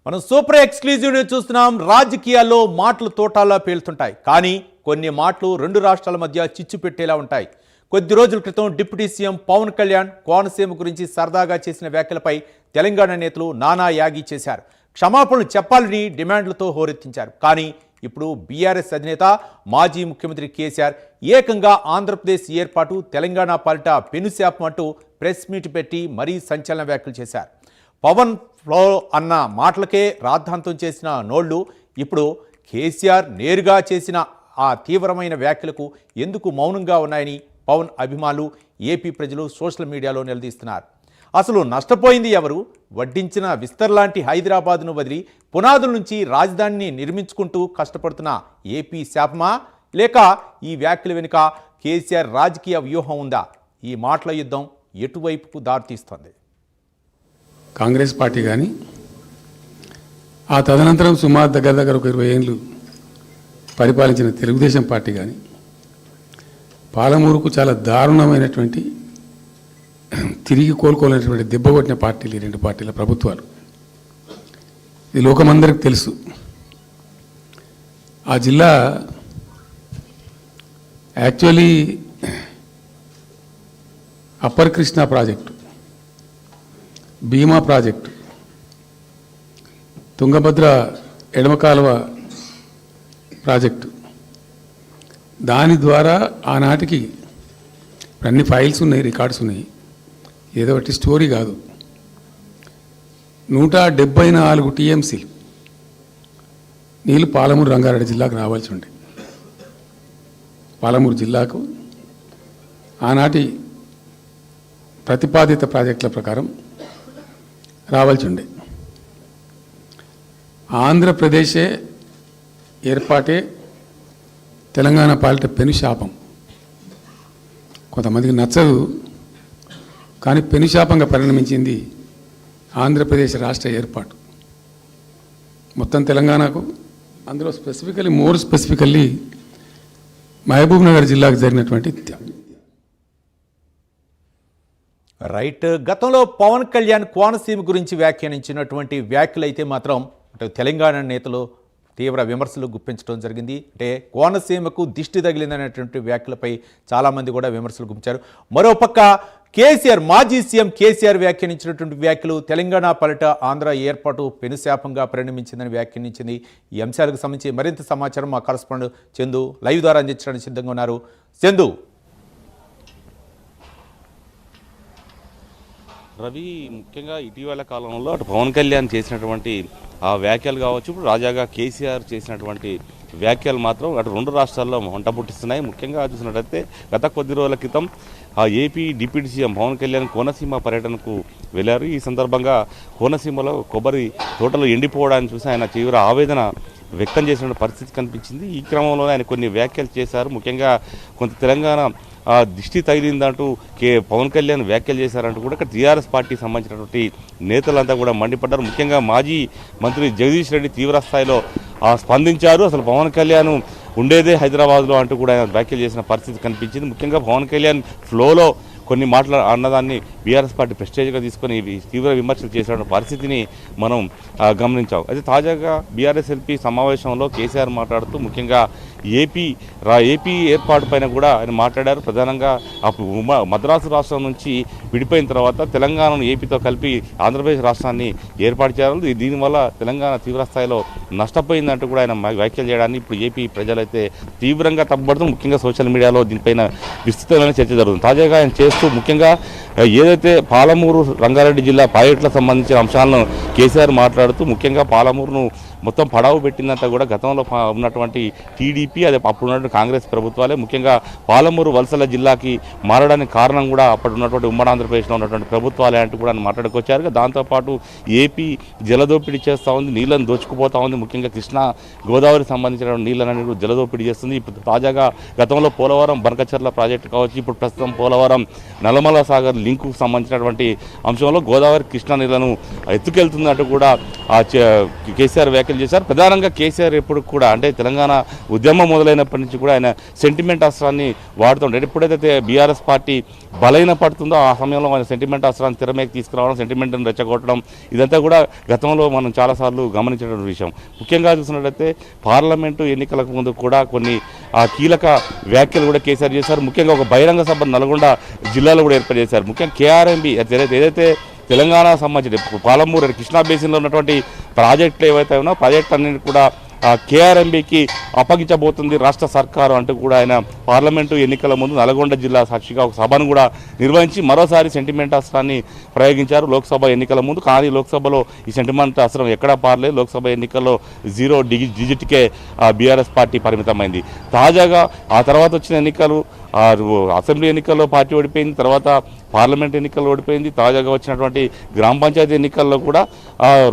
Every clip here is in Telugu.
మనం సూపర్ ఎక్స్క్లూజివ్ ని చూస్తున్నాం. రాజకీయాల్లో మాటలు తోటాల్లా పేలుతుంటాయి, కానీ కొన్ని మాటలు రెండు రాష్ట్రాల మధ్య చిచ్చు పెట్టేలా ఉంటాయి. కొద్ది రోజుల క్రితం డిప్యూటీ సీఎం పవన్ కళ్యాణ్ కోనసీమ గురించి సరదాగా చేసిన వ్యాఖ్యలపై తెలంగాణ నేతలు నానా యాగి చేశారు. క్షమాపణలు చెప్పాలని డిమాండ్లతో హోరెత్తించారు. కానీ ఇప్పుడు బీఆర్ఎస్ అధినేత మాజీ ముఖ్యమంత్రి కేసీఆర్ ఏకంగా ఆంధ్రప్రదేశ్ ఏర్పాటు తెలంగాణ పాలిట పెనుశాపం అంటూ ప్రెస్ మీట్ పెట్టి మరీ సంచలన వ్యాఖ్యలు చేశారు. పవన్ ఫ్లో అన్న మాటలకే రాద్ధాంతం చేసిన నోళ్లు ఇప్పుడు కేసీఆర్ నేరుగా చేసిన ఆ తీవ్రమైన వ్యాఖ్యలకు ఎందుకు మౌనంగా ఉన్నాయని పవన్ అభిమానులు, ఏపీ ప్రజలు సోషల్ మీడియాలో నిలదీస్తున్నారు. అసలు నష్టపోయింది ఎవరు? వడ్డించిన విస్తర్ లాంటి హైదరాబాద్ను వదిలి పునాదుల నుంచి రాజధానిని నిర్మించుకుంటూ కష్టపడుతున్న ఏపీ శాపమా, లేక ఈ వ్యాఖ్యల వెనుక కేసీఆర్ రాజకీయ వ్యూహం ఉందా? ఈ మాటల యుద్ధం ఎటువైపుకు దారితీస్తోంది? కాంగ్రెస్ పార్టీ కానీ ఆ తదనంతరం సుమారు దగ్గర ఒక 20 ఏళ్ళు పరిపాలించిన తెలుగుదేశం పార్టీ కానీ పాలమూరుకు చాలా దారుణమైనటువంటి తిరిగి కోలుకోలేనటువంటి దెబ్బ కొట్టిన పార్టీలు ఈ రెండు పార్టీల ప్రభుత్వాలు. ఇది లోకమందరికి తెలుసు. ఆ జిల్లా యాక్చువల్లీ అప్పర్ కృష్ణా ప్రాజెక్టు, భీమా ప్రాజెక్టు, తుంగభద్ర ఎడమ కాలువ ప్రాజెక్టు, దాని ద్వారా ఆనాటికి అన్ని ఫైల్స్ ఉన్నాయి, రికార్డ్స్ ఉన్నాయి. ఏదో ఒకటి స్టోరీ కాదు. 174 టీఎంసీలు నీళ్ళు పాలమూరు రంగారెడ్డి జిల్లాకు రావాల్సి ఉండే. పాలమూరు జిల్లాకు ఆనాటి ప్రతిపాదిత ప్రాజెక్టుల ప్రకారం రావాల్సి ఉండే. ఆంధ్రప్రదేశే ఏర్పాటే తెలంగాణ పాలిట పెనుశాపం. కొంతమందికి నచ్చదు, కానీ పెనుశాపంగా పరిణమించింది ఆంధ్రప్రదేశ్ రాష్ట్ర ఏర్పాటు. మొత్తం తెలంగాణకు, అందులో మోర్ స్పెసిఫికల్లీ మహబూబ్ నగర్ జిల్లాకు జరిగినటువంటి రైట్. గతంలో పవన్ కళ్యాణ్ కోనసీమ గురించి వ్యాఖ్యానించినటువంటి వ్యాఖ్యలు అయితే మాత్రం తెలంగాణ నేతలు తీవ్ర విమర్శలు గుప్పించడం జరిగింది. అంటే కోనసీమకు దిష్టి తగిలిందనేటువంటి వ్యాఖ్యలపై చాలామంది కూడా విమర్శలు గుప్పించారు. మరోపక్క కేసీఆర్, మాజీ సీఎం కేసీఆర్ వ్యాఖ్యానించినటువంటి వ్యాఖ్యలు తెలంగాణ పాలిట ఆంధ్ర ఏర్పాటు పెనుశాపంగా పరిణమించిందని వ్యాఖ్యానించింది. ఈ అంశాలకు సంబంధించి మరింత సమాచారం మా కరస్పాండెంట్ చందు లైవ్ ద్వారా అందించడానికి సిద్ధంగా ఉన్నారు. చందు. రవి, ముఖ్యంగా ఇటీవల కాలంలో అటు పవన్ కళ్యాణ్ చేసినటువంటి ఆ వ్యాఖ్యలు కావచ్చు, ఇప్పుడు తాజాగా కేసీఆర్ చేసినటువంటి వ్యాఖ్యలు మాత్రం అటు రెండు రాష్ట్రాల్లో మంట పుట్టిస్తున్నాయి. ముఖ్యంగా చూసినట్టయితే గత కొద్ది రోజుల క్రితం ఆ AP deputy CM Pawan Kalyan Konaseema పర్యటనకు వెళ్లారు. ఈ సందర్భంగా కోనసీమలో కొబ్బరి తోటలు ఎండిపోవడాన్ని చూసి ఆయన తీవ్ర ఆవేదన వ్యక్తం చేసిన పరిస్థితి కనిపించింది. ఈ క్రమంలోనే ఆయన కొన్ని వ్యాఖ్యలు చేశారు. ముఖ్యంగా కొంత తెలంగాణ దిష్టి తగిలిందంటూ పవన్ కళ్యాణ్ వ్యాఖ్యలు చేశారంటూ కూడా ఇక్కడ టీఆర్ఎస్ పార్టీకి సంబంధించినటువంటి నేతలంతా కూడా మండిపడ్డారు. ముఖ్యంగా మాజీ మంత్రి జగదీష్ రెడ్డి తీవ్ర స్థాయిలో స్పందించారు. అసలు పవన్ కళ్యాణ్ ఉండేదే హైదరాబాద్లో అంటూ కూడా ఆయన వ్యాఖ్యలు చేసిన పరిస్థితి కనిపించింది. ముఖ్యంగా పవన్ కళ్యాణ్ ఫ్లోలో కొన్ని మాటలు అన్నదాన్ని బీఆర్ఎస్ పార్టీ ప్రెస్టేజ్గా తీసుకొని తీవ్ర విమర్శలు చేసిన పరిస్థితిని మనం గమనించాం. అయితే తాజాగా బీఆర్ఎస్ ఎల్పీ సమావేశంలో కేసీఆర్ మాట్లాడుతూ ముఖ్యంగా ఏపీ ఏర్పాటు పైన కూడా ఆయన మాట్లాడారు. ప్రధానంగా మద్రాసు రాష్ట్రం నుంచి విడిపోయిన తర్వాత తెలంగాణను ఏపీతో కలిపి ఆంధ్రప్రదేశ్ రాష్ట్రాన్ని ఏర్పాటు చేయాలి. దీనివల్ల తెలంగాణ తీవ్రస్థాయిలో నష్టపోయిందంటూ కూడా ఆయన వ్యాఖ్యలు చేయడాన్ని ఇప్పుడు ఏపీ ప్రజలైతే తీవ్రంగా తప్పుపడుతూ ముఖ్యంగా సోషల్ మీడియాలో దీనిపైన విస్తృతమైన చర్చ జరుగుతుంది. తాజాగా ఆయన చేస్తూ ముఖ్యంగా ఏదైతే పాలమూరు రంగారెడ్డి జిల్లా ప్రాజెక్టులకు సంబంధించిన అంశాలను కేసీఆర్ మాట్లాడుతూ ముఖ్యంగా పాలమూరును మొత్తం పడావు పెట్టిందంతా కూడా గతంలో ఉన్నటువంటి టీడీపీ, అదే అప్పుడు ఉన్నటువంటి కాంగ్రెస్ ప్రభుత్వాలే. ముఖ్యంగా పాలమూరు వలసల జిల్లాకి మారడానికి కారణం కూడా అప్పుడు ఉన్నటువంటి ఉమ్మడి ఆంధ్రప్రదేశ్లో ఉన్నటువంటి ప్రభుత్వాలే అంటూ కూడా మాట్లాడుకొచ్చారు. దాంతోపాటు ఏపీ జలదోపిడీ చేస్తూ ఉంది, నీళ్ళని దోచుకుపోతూ ఉంది. ముఖ్యంగా కృష్ణా గోదావరికి సంబంధించిన నీళ్ళని జలదోపిడీ చేస్తుంది. ఇప్పుడు తాజాగా గతంలో పోలవరం బనకచర్ల ప్రాజెక్టు కావచ్చు, ఇప్పుడు ప్రస్తుతం పోలవరం నల్లమల సాగర్ లింకు సంబంధించినటువంటి అంశంలో గోదావరి కృష్ణా నీళ్లను ఎత్తుకెళ్తున్నట్టు కూడా కేసీఆర్ వ్యాఖ్యలు చేశారు. ప్రధానంగా కేసీఆర్ ఎప్పుడు కూడా అంటే తెలంగాణ ఉద్యమం మొదలైనప్పటి నుంచి కూడా ఆయన సెంటిమెంట్ అస్త్రాన్ని వాడుతుంటారు. ఎప్పుడైతే బీఆర్ఎస్ పార్టీ బలైన పడుతుందో ఆ సమయంలో ఆయన సెంటిమెంట్ అస్త్రాన్ని తెరమేకి తీసుకురావడం, సెంటిమెంట్ని రెచ్చగొట్టడం, ఇదంతా కూడా గతంలో మనం చాలాసార్లు గమనించినటువంటి విషయం. ముఖ్యంగా చూసినట్లయితే పార్లమెంటు ఎన్నికలకు ముందు కూడా కొన్ని కీలక వ్యాఖ్యలు కూడా కేసీఆర్ చేశారు. ముఖ్యంగా ఒక బహిరంగ సభ నల్గొండ జిల్లాలో కూడా ఏర్పాటు చేశారు. ముఖ్యంగా కేఆర్ఎంబి ఏదైతే తెలంగాణ సంబంధించిన పాలమూరు కృష్ణా బేసిన్లో ఉన్నటువంటి ప్రాజెక్టులు ఏవైతే ఉన్నాయో ప్రాజెక్టు అన్నింటి కూడా కేఆర్ఎంబికి అప్పగించబోతుంది రాష్ట్ర సర్కారు అంటూ కూడా ఆయన పార్లమెంటు ఎన్నికల ముందు నల్గొండ జిల్లా సాక్షిగా ఒక సభను కూడా నిర్వహించి మరోసారి సెంటిమెంట్ అస్త్రాన్ని ప్రయోగించారు లోక్సభ ఎన్నికల ముందు. కానీ లోక్సభలో ఈ సెంటిమెంట్ అస్త్రం ఎక్కడా పారలేదు. లోక్సభ ఎన్నికల్లో 0 డిజిట్కే బీఆర్ఎస్ పార్టీ పరిమితమైంది. తాజాగా ఆ తర్వాత వచ్చిన ఎన్నికలు అసెంబ్లీ ఎన్నికల్లో పార్టీ ఓడిపోయింది, తర్వాత పార్లమెంట్ ఎన్నికల్లో ఓడిపోయింది. తాజాగా వచ్చినటువంటి గ్రామ పంచాయతీ ఎన్నికల్లో కూడా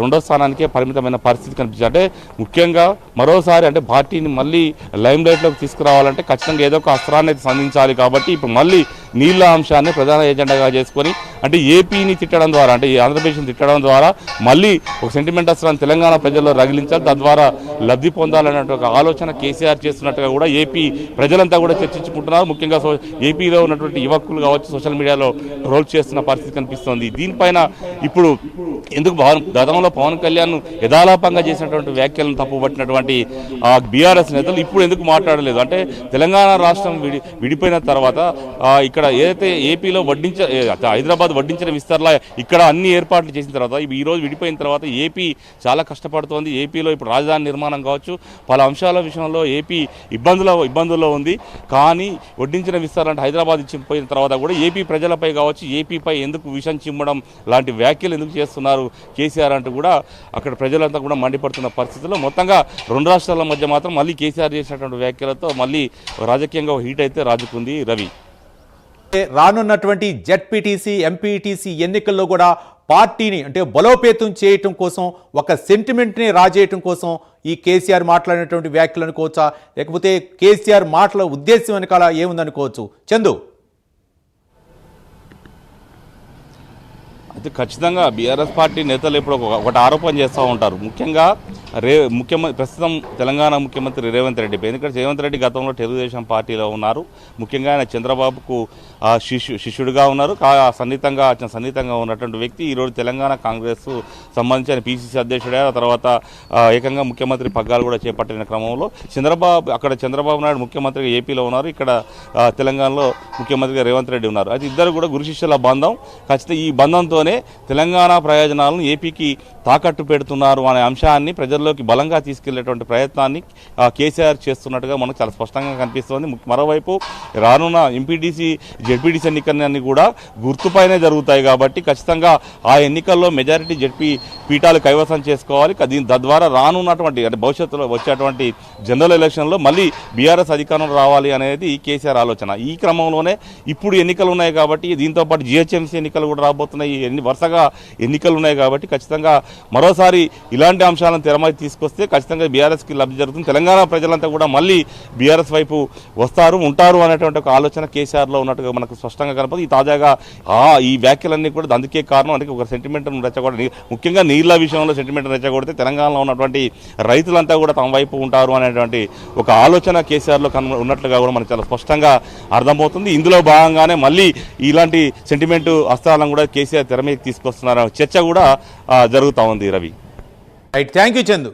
2వ స్థానానికే పరిమితమైన పరిస్థితి కనిపించింది. అంటే ముఖ్యంగా మరోసారి అంటే పార్టీని మళ్ళీ లైమ్ లైట్లోకి తీసుకురావాలంటే ఖచ్చితంగా ఏదో ఒక అస్త్రాన్ని అయితే సంధించాలి. కాబట్టి ఇప్పుడు మళ్ళీ నీళ్ల అంశాన్ని ప్రధాన ఎజెండాగా చేసుకొని అంటే ఏపీని తిట్టడం ద్వారా అంటే ఆంధ్రప్రదేశ్ని తిట్టడం ద్వారా మళ్ళీ ఒక సెంటిమెంట్ అస్త్రాన్ని తెలంగాణ ప్రజల్లో రగిలించాలి, తద్వారా లబ్ధి పొందాలనే ఒక ఆలోచన కేసీఆర్ చేస్తున్నట్టుగా కూడా ఏపీ ప్రజలంతా కూడా చర్చించుకుంటున్నారు. ముఖ్యంగా ఏపీలో ఉన్నటువంటి యువకులు కావచ్చు సోషల్ మీడియాలో ట్రోల్ చేస్తున్న పరిస్థితి కనిపిస్తోంది. దీనిపైన ఇప్పుడు ఎందుకు గతంలో పవన్ కళ్యాణ్ యథాలాపంగా చేసినటువంటి వ్యాఖ్యలను తప్పుపట్టినటువంటి బీఆర్ఎస్ నేతలు ఇప్పుడు ఎందుకు మాట్లాడలేదు అంటే తెలంగాణ రాష్ట్రం విడిపోయిన తర్వాత ఇక్కడ ఏదైతే ఏపీలో హైదరాబాద్ వడ్డించిన విస్తరణ ఇక్కడ అన్ని ఏర్పాట్లు చేసిన తర్వాత ఈ రోజు విడిపోయిన తర్వాత ఏపీ చాలా కష్టపడుతోంది. ఏపీలో ఇప్పుడు రాజధాని నిర్మాణం కావచ్చు పలు అంశాల విషయంలో ఏపీ ఇబ్బందుల్లో ఉంది. కానీ వడ్డించిన విస్తరణ అంటే హైదరాబాద్ ఇచ్చిపోయిన తర్వాత కూడా ఏపీ ప్రజలపై కావచ్చు ఏపీపై ఎందుకు విషం చిమ్మడం లాంటి వ్యాఖ్యలు ఎందుకు చేస్తున్నారు కేసీఆర్ అంటూ కూడా అక్కడ ప్రజలంతా కూడా మండిపడుతున్న పరిస్థితుల్లో మొత్తంగా 2 రాష్ట్రాల మధ్య మాత్రం మళ్ళీ కేసీఆర్ చేసినటువంటి వ్యాఖ్యలతో మళ్ళీ రాజకీయంగా హీట్ అయితే రాజుకుంది. రవి, రానున్నటువంటి జెడ్పీటీసీ ఎంపీటీసీ ఎన్నికల్లో కూడా పార్టీని అంటే బలోపేతం చేయటం కోసం ఒక సెంటిమెంట్ని రాజేయటం కోసం ఈ కేసీఆర్ మాట్లాడినటువంటి వ్యాఖ్యలు అనుకోవచ్చా, లేకపోతే కేసీఆర్ మాటల ఉద్దేశం వెనకాల ఏముందనుకోవచ్చు? చందు, అయితే ఖచ్చితంగా బీఆర్ఎస్ పార్టీ నేతలు ఇప్పుడు ఒకటి ఆరోపణ చేస్తూ ఉంటారు. ముఖ్యంగా ప్రస్తుతం తెలంగాణ ముఖ్యమంత్రి రేవంత్ రెడ్డి. ఎందుకంటే రేవంత్ రెడ్డి గతంలో తెలుగుదేశం పార్టీలో ఉన్నారు. ముఖ్యంగా ఆయన చంద్రబాబుకు శిష్యుడిగా ఉన్నారు. సన్నిహితంగా ఉన్నటువంటి వ్యక్తి ఈరోజు తెలంగాణ కాంగ్రెస్ సంబంధించి ఆయన పీసీసీ అధ్యక్షుడే, తర్వాత ఏకంగా ముఖ్యమంత్రి పగ్గాలు కూడా చేపట్టిన క్రమంలో చంద్రబాబు నాయుడు ముఖ్యమంత్రిగా ఏపీలో ఉన్నారు, ఇక్కడ తెలంగాణలో ముఖ్యమంత్రిగా రేవంత్ రెడ్డి ఉన్నారు. అయితే ఇద్దరు కూడా గురు శిష్యుల బంధం. ఖచ్చితంగా ఈ బంధంతోనే తెలంగాణ ప్రయోజనాలను ఏపీకి తాకట్టు పెడుతున్నారు అనే అంశాన్ని ప్రజల్లోకి బలంగా తీసుకెళ్లేటువంటి ప్రయత్నాన్ని కేసీఆర్ చేస్తున్నట్టుగా మనకు చాలా స్పష్టంగా కనిపిస్తోంది. మరోవైపు రానున్న ఎంపీటీసీ జెడ్పీటీసీ ఎన్నికలన్నీ కూడా గుర్తుపైనే జరుగుతాయి కాబట్టి ఖచ్చితంగా ఆ ఎన్నికల్లో మెజారిటీ జెడ్పీ పీఠాలు కైవసం చేసుకోవాలి. తద్వారా రానున్నటువంటి అంటే భవిష్యత్తులో వచ్చేటువంటి జనరల్ ఎలక్షన్లో మళ్ళీ బీఆర్ఎస్ అధికారం రావాలి అనేది కేసీఆర్ ఆలోచన. ఈ క్రమంలోనే ఇప్పుడు ఎన్నికలు ఉన్నాయి కాబట్టి దీంతోపాటు జీహెచ్ఎంసీ ఎన్నికలు కూడా రాబోతున్నాయి. వరుసగా ఎన్నికలు ఉన్నాయి కాబట్టి ఖచ్చితంగా మరోసారి ఇలాంటి అంశాలను తెరమై తీసుకొస్తే ఖచ్చితంగా బీఆర్ఎస్కి లబ్ధి జరుగుతుంది. తెలంగాణ ప్రజలంతా కూడా మళ్ళీ బీఆర్ఎస్ వైపు ఉంటారు అనేటువంటి ఒక ఆలోచన కేసీఆర్లో ఉన్నట్టుగా మనకు స్పష్టంగా కనపడుతుంది. ఈ తాజాగా ఈ వ్యాఖ్యలన్నీ కూడా అందుకే కారణం. అందుకే ఒక సెంటిమెంట్ రెచ్చగొడ ముఖ్యంగా నీళ్ల విషయంలో సెంటిమెంట్ రెచ్చగొడితే తెలంగాణలో ఉన్నటువంటి రైతులంతా కూడా తమ వైపు ఉంటారు అనేటువంటి ఒక ఆలోచన కేసీఆర్లో ఉన్నట్లుగా కూడా మనకు చాలా స్పష్టంగా అర్థమవుతుంది. ఇందులో భాగంగానే మళ్ళీ ఇలాంటి సెంటిమెంట్ అస్త్రాలను కూడా కేసీఆర్ తెర మీద తీసుకొస్తున్నారు చర్చ కూడా జరుగుతూ ఉంది. Ravi, right, thank you Chandu.